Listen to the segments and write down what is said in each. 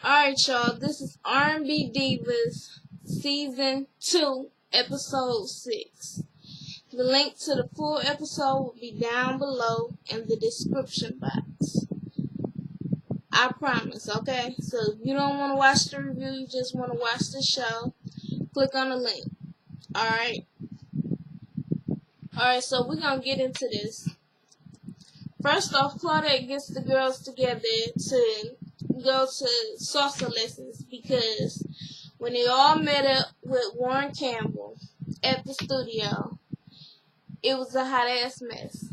Alright, y'all, this is R&B Divas Season 2, Episode 6. The link to the full episode will be down below in the description box. I promise, okay? So if you don't want to watch the review, you just want to watch the show, click on the link. Alright? Alright, so we're going to get into this. First off, Claudette gets the girls together to go to salsa lessons because when they all met up with Warren Campbell at the studio, it was a hot ass mess.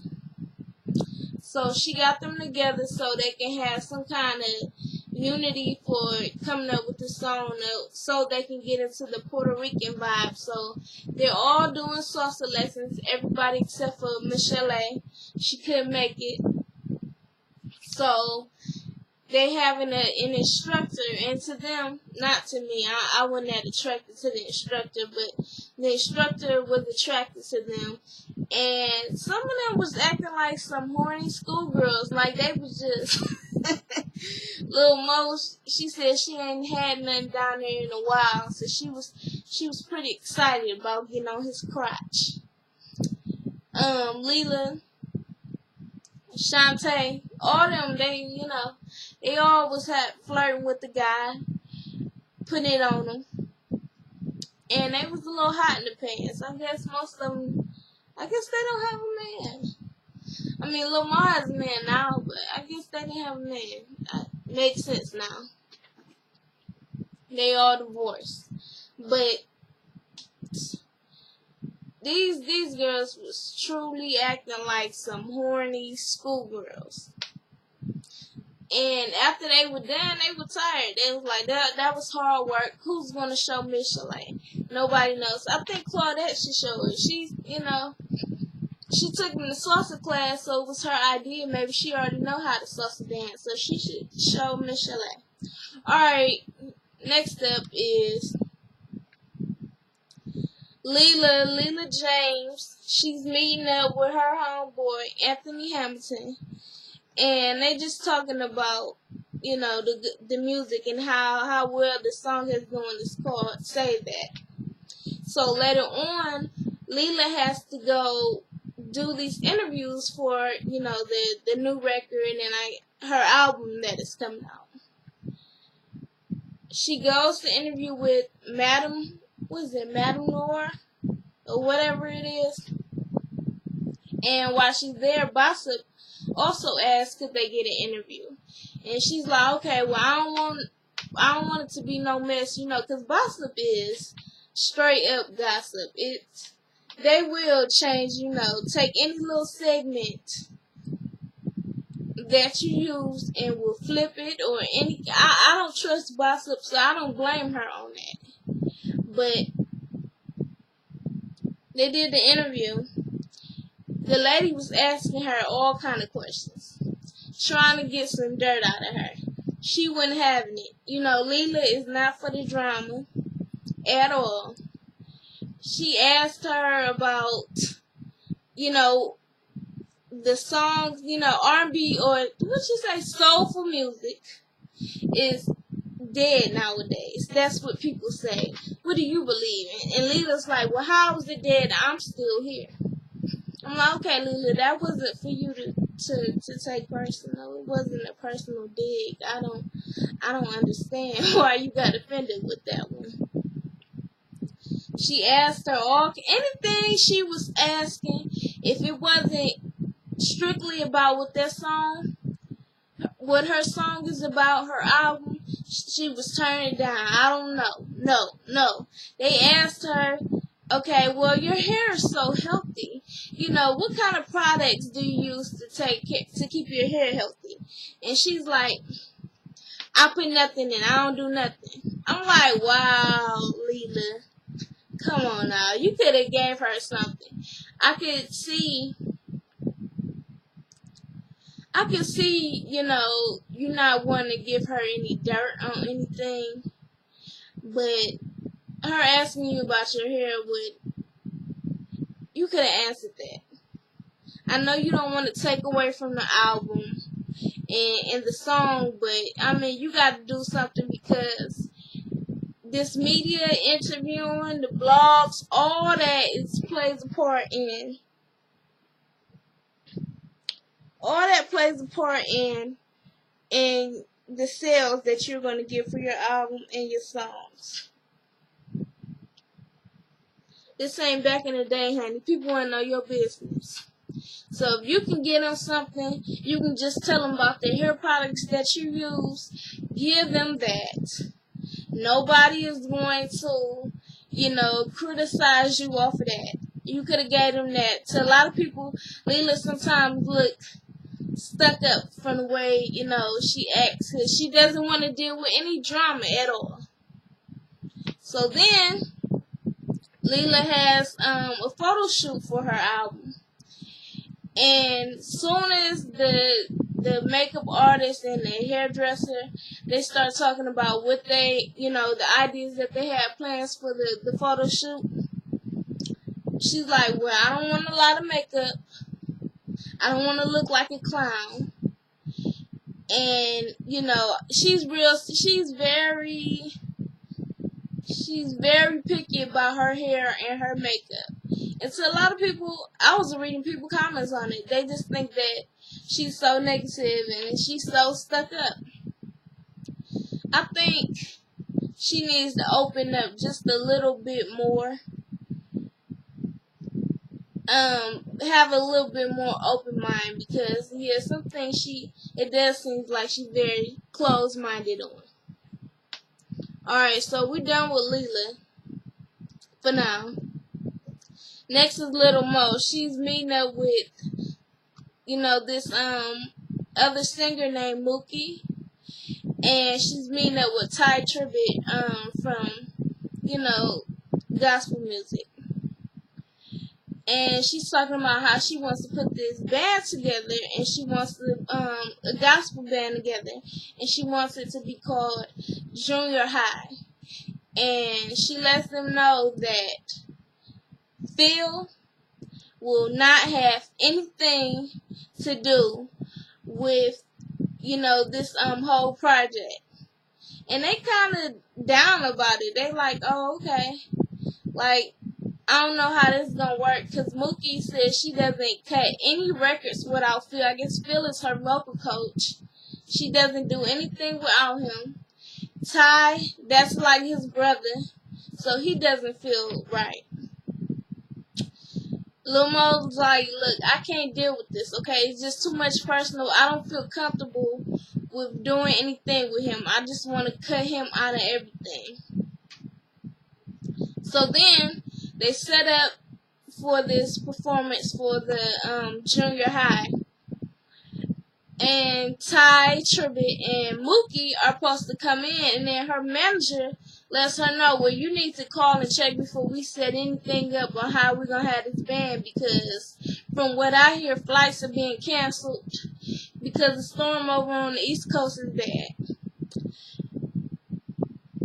So she got them together so they can have some kind of unity for coming up with the song so they can get into the Puerto Rican vibe. So they're all doing salsa lessons, everybody except for Michelle. She couldn't make it. So they having an instructor, and to them, not to me, I wasn't that attracted to the instructor, but the instructor was attracted to them. And some of them was acting like some horny schoolgirls, like they was just little Mo. She said she ain't had nothing down there in a while, so she was pretty excited about getting on his crotch. Leela, Shantae, all them, they all was flirting with the guy, putting it on him, and they was a little hot in the pants. I guess most of them, they don't have a man. I mean, Lil Ma has a man now, but I guess they didn't have a man. Makes sense now. They all divorced, but these girls was truly acting like some horny schoolgirls. And after they were done, they were tired. They was like, that was hard work. Who's gonna show Micheline? Nobody knows. I think Claudette should show her. She took me to salsa class, so it was her idea. Maybe she already know how to salsa dance, so she should show Micheline. Alright, next up is Leela James. She's meeting up with her homeboy, Anthony Hamilton. And they just talking about, the music and how well the song is doing. It's called Say That. So later on, Leela has to go do these interviews for, the new record and her album that is coming out. She goes to interview with Madam Noir? Or whatever it is. And while she's there, Bossip also asked could they get an interview. And she's like, okay, well, I don't want it to be no mess, because Bossip is straight up gossip. They will change, take any little segment that you use and will flip it or any. I don't trust Bossip, so I don't blame her on that. But they did the interview. The lady was asking her all kind of questions, trying to get some dirt out of her. She wasn't having it. Leela is not for the drama at all. She asked her about, the songs, R&B or what you say, soulful music is dead nowadays. That's what people say. What do you believe in? And Leela's like, well, how is it dead? I'm still here. I'm like, okay, Leela, that wasn't for you to take personal. It wasn't a personal dig. I don't understand why you got offended with that one. She asked her anything she was asking. If it wasn't strictly about what her song is about, her album, she was turning down. I don't know. No. They asked her, okay, well, your hair is so healthy. What kind of products do you use to keep your hair healthy? And she's like, I put nothing in. I don't do nothing. I'm like, wow, Leela. Come on now. You could have gave her something. I could see, you not wanting to give her any dirt on anything. But her asking you about your hair you could have answered that. I know you don't want to take away from the album in the song, but I mean, you got to do something because this media interviewing, the blogs, all that plays a part in. All that plays a part in the sales that you're going to get for your album and your songs. This ain't back in the day, honey. People want to know your business. So if you can get them something, you can just tell them about the hair products that you use. Give them that. Nobody is going to, criticize you off of that. You could have gave them that. To a lot of people, Leela sometimes look stuck up from the way, she acts. Cause she doesn't want to deal with any drama at all. So then, Leela has a photo shoot for her album. And soon as the makeup artist and the hairdresser, they start talking about what they, the ideas that they had plans for the photo shoot. She's like, well, I don't want a lot of makeup. I don't want to look like a clown. And, she's very picky about her hair and her makeup. And to a lot of people, I was reading people comments on it. They just think that she's so negative and she's so stuck up. I think she needs to open up just a little bit more. Have a little bit more open mind because, yeah, some things it does seem like she's very closed-minded on. Alright, so we're done with Leela for now. Next is Little Mo. She's meeting up with, this other singer named Mookie. And she's meeting up with Ty Tribbett from, gospel music. And she's talking about how she wants to put this band together, and she wants to, a gospel band together, and she wants it to be called Junior High. And she lets them know that Phil will not have anything to do with, this whole project. And they kind of down about it. They like, oh, okay. Like, I don't know how this is going to work because Mookie says she doesn't cut any records without Phil. I guess Phil is her vocal coach. She doesn't do anything without him. Ty, that's like his brother, so he doesn't feel right. Lil Mo's like, look, I can't deal with this, okay? It's just too much personal. I don't feel comfortable with doing anything with him. I just want to cut him out of everything. So then, they set up for this performance for the junior high. And Ty Tribbett and Mookie are supposed to come in, and then her manager lets her know, well, you need to call and check before we set anything up on how we're going to have this band, because from what I hear, flights are being canceled because the storm over on the East Coast is bad.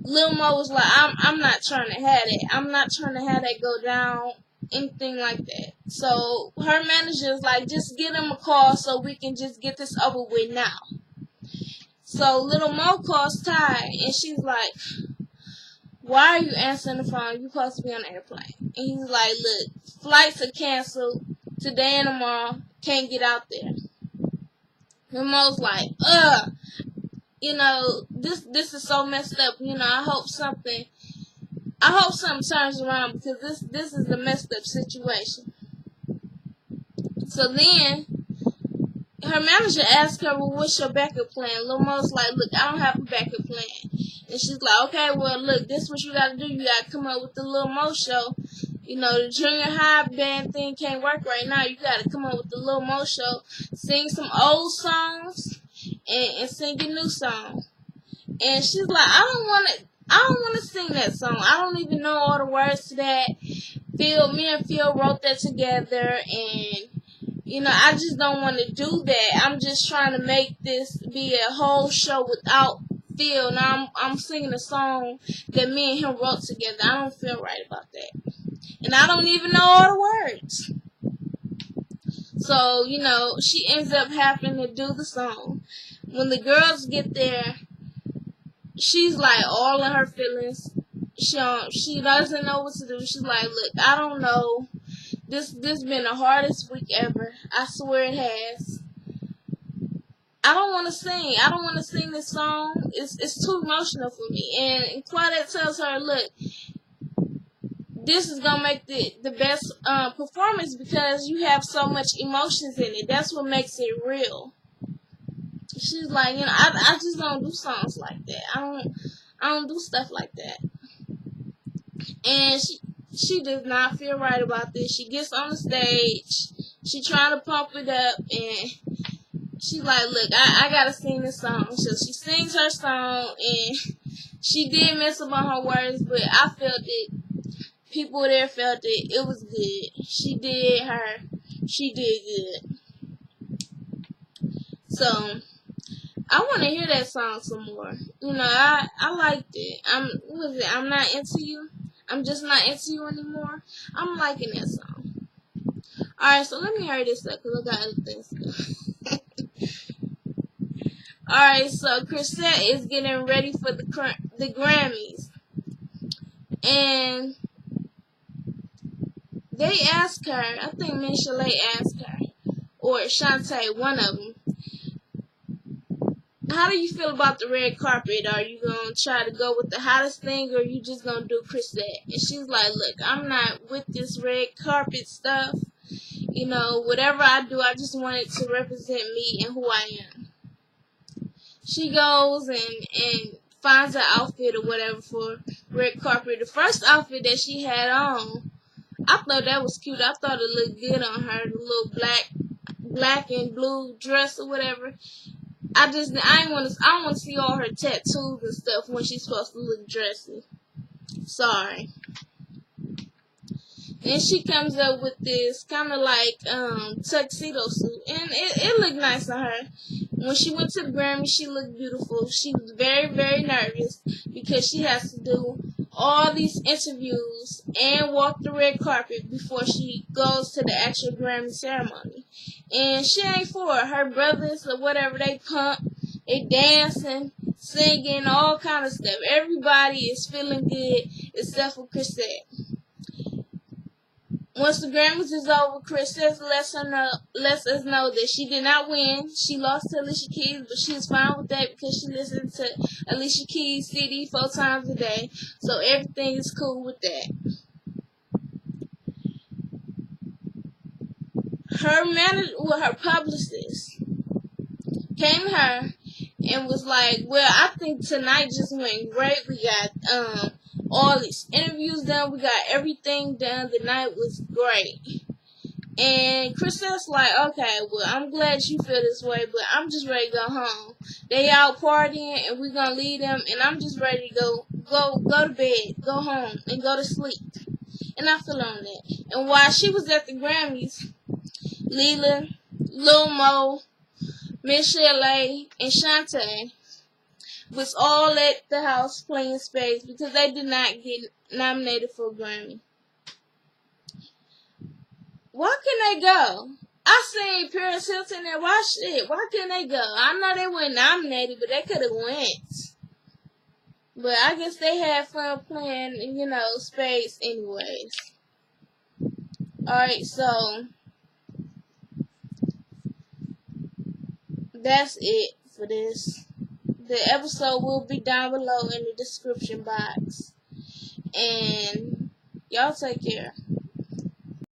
Lil Mo was like, I'm not trying to have it. I'm not trying to have that go down, anything like that. So her manager is like, just give him a call so we can just get this over with now. So Lil Mo calls Ty, and she's like, why are you answering the phone? You're supposed to be on the airplane. And he's like, look, flights are canceled today and tomorrow. Can't get out there. Lil Mo's like, this is so messed up. I hope something turns around because this is a messed up situation. So then, her manager asked her, well, what's your backup plan? Lil Mo's like, look, I don't have a backup plan. And she's like, okay, well, look, this is what you got to do. You got to come up with the Lil Mo show. The junior high band thing can't work right now. You got to come up with the Lil Mo show. Sing some old songs and sing a new song. And she's like, I don't want to sing that song. I don't even know all the words to that. Me and Phil wrote that together, and I just don't want to do that. I'm just trying to make this be a whole show without Phil. Now I'm singing a song that me and him wrote together. I don't feel right about that. And I don't even know all the words. So, she ends up having to do the song. when the girls get there, she's like all in her feelings. She doesn't know what to do. She's like, look, I don't know. This been the hardest week ever. I swear it has. I don't want to sing. I don't want to sing this song. It's too emotional for me. And Claudette tells her, look, this is gonna make the best performance because you have so much emotions in it. That's what makes it real. She's like, I just don't do songs like that. I don't do stuff like that. And she does not feel right about this. She gets on the stage. She trying to pump it up, and she's like, look, I gotta sing this song. So she sings her song, and she did mess up on her words, but I felt it. People there felt it. It was good. She did good. So I want to hear that song some more. I liked it. I'm not into you. I'm just not into you anymore. I'm liking that song. Alright, so let me hurry this up because I got other things to do. Alright, so Chrisette is getting ready for the Grammys. And they asked her, I think Michelet asked her, or Shantae, one of them, how do you feel about the red carpet? Are you going to try to go with the hottest thing, or are you just going to do Chrisette? And she's like, look, I'm not with this red carpet stuff. Whatever I do, I just want it to represent me and who I am. She goes and finds an outfit or whatever for red carpet. The first outfit that she had on, I thought that was cute. I thought it looked good on her, the little black and blue dress or whatever. I don't want to see all her tattoos and stuff when she's supposed to look dressy. Sorry. And she comes up with this kind of like tuxedo suit, and it looked nice on her. When she went to the Grammy, she looked beautiful. She was very, very nervous because she has to do all these interviews and walk the red carpet before she goes to the actual Grammy ceremony. And she ain't for it. Her brothers or whatever, they pump, they dancing, singing, all kind of stuff. Everybody is feeling good except for Chrisette. Once the Grammys is over, Chrisette lets us know that she did not win. She lost to Alicia Keys, but she was fine with that because she listened to Alicia Keys' CD 4 times a day. So everything is cool with that. Her publicist came to her and was like, well, I think tonight just went great. We got all these interviews done. We got everything done. The night was great. And Chrisette's like, okay, well, I'm glad you feel this way, but I'm just ready to go home. They out partying, and we're going to leave them, and I'm just ready to go to bed, go home, and go to sleep. And I feel on that. And while she was at the Grammys, Lila, Lil Mo, Michelet, and Shantae was all at the house playing spades because they did not get nominated for a Grammy. Why couldn't they go? I seen Paris Hilton there. Why couldn't they go? I know they weren't nominated, but they could have went. But I guess they had fun playing, spades anyways. Alright, so that's it for this. The episode will be down below in the description box. And y'all take care.